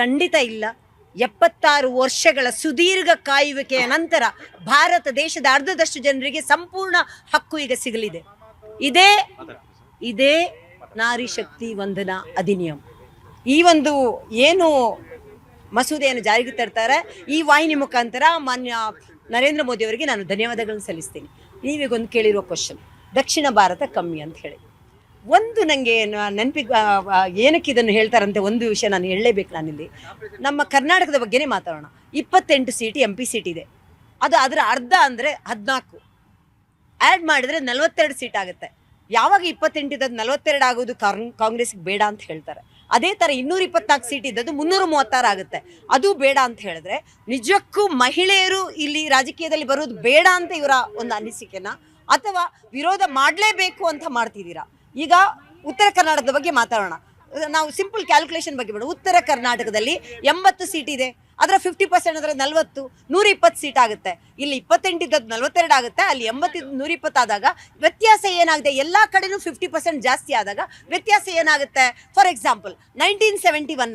ಖಂಡಿತ ಇಲ್ಲ. 76 ವರ್ಷಗಳ ಸುದೀರ್ಘ ಕಾಯುವಿಕೆಯ ನಂತರ ಭಾರತ ದೇಶದ ಅರ್ಧದಷ್ಟು ಜನರಿಗೆ ಸಂಪೂರ್ಣ ಹಕ್ಕು ಈಗ ಸಿಗಲಿದೆ. ಇದೇ ನಾರಿ ಶಕ್ತಿ ವಂದನಾ ಅಧಿನಿಯಮ, ಈ ಒಂದು ಏನು ಮಸೂದೆಯನ್ನು ಜಾರಿಗೆ ತರ್ತಾರೆ, ಈ ವಾಹಿನಿ ಮುಖಾಂತರ ಮಾನ್ಯ ನರೇಂದ್ರ ಮೋದಿ ಅವರಿಗೆ ನಾನು ಧನ್ಯವಾದಗಳನ್ನು ಸಲ್ಲಿಸ್ತೀನಿ. ನೀವೀಗೊಂದು ಕೇಳಿರೋ ಕ್ವಶನ್, ದಕ್ಷಿಣ ಭಾರತ ಕಮ್ಮಿ ಅಂತ ಹೇಳಿ, ಒಂದು ನನಗೆ ನೆನಪಿಗೆ ಏನಕ್ಕೆ ಇದನ್ನು ಹೇಳ್ತಾರಂತೆ ಒಂದು ವಿಷಯ ನಾನು ಹೇಳಲೇಬೇಕು. ನಾನಿಲ್ಲಿ ನಮ್ಮ ಕರ್ನಾಟಕದ ಬಗ್ಗೆನೇ ಮಾತಾಡೋಣ. 28 ಸೀಟ್ MP ಸೀಟ್ ಇದೆ, ಅದು ಅದರ ಅರ್ಧ ಅಂದರೆ 14 ಆ್ಯಡ್ ಮಾಡಿದರೆ 42 ಸೀಟ್ ಆಗುತ್ತೆ. ಯಾವಾಗ 28 ಇದ್ದದ್ದು 42 ಆಗೋದು ಕಾಂಗ್ರೆಸ್ಗೆ ಬೇಡ ಅಂತ ಹೇಳ್ತಾರೆ. ಅದೇ ಥರ 224 ಸೀಟ್ ಇದ್ದದ್ದು 336 ಆಗುತ್ತೆ, ಅದು ಬೇಡ ಅಂತ ಹೇಳಿದ್ರೆ ನಿಜಕ್ಕೂ ಮಹಿಳೆಯರು ಇಲ್ಲಿ ರಾಜಕೀಯದಲ್ಲಿ ಬರೋದು ಬೇಡ ಅಂತ ಇವರ ಒಂದು ಅನಿಸಿಕೆನ ಅಥವಾ ವಿರೋಧ ಮಾಡಲೇಬೇಕು ಅಂತ ಮಾಡ್ತಿದ್ದೀರಾ? ಈಗ ಉತ್ತರ ಕರ್ನಾಟಕದ ಬಗ್ಗೆ ಮಾತಾಡೋಣ. ನಾವು ಸಿಂಪಲ್ ಕ್ಯಾಲ್ಕುಲೇಷನ್ ಬಗ್ಗೆ ಬೇಡ. ಉತ್ತರ ಕರ್ನಾಟಕದಲ್ಲಿ 80 ಸೀಟ್ ಇದೆ, ಅದರ 50% ಅಂದರೆ 40, 120 ಸೀಟ್ ಆಗುತ್ತೆ. ಇಲ್ಲಿ 28 ಇದ್ದದ್ದು 42 ಆಗುತ್ತೆ, ಅಲ್ಲಿ 80 120 ಆದಾಗ ವ್ಯತ್ಯಾಸ ಏನಾಗುತ್ತೆ? ಎಲ್ಲ ಕಡೆನೂ 50% ಜಾಸ್ತಿ ಆದಾಗ ವ್ಯತ್ಯಾಸ ಏನಾಗುತ್ತೆ? For example 1971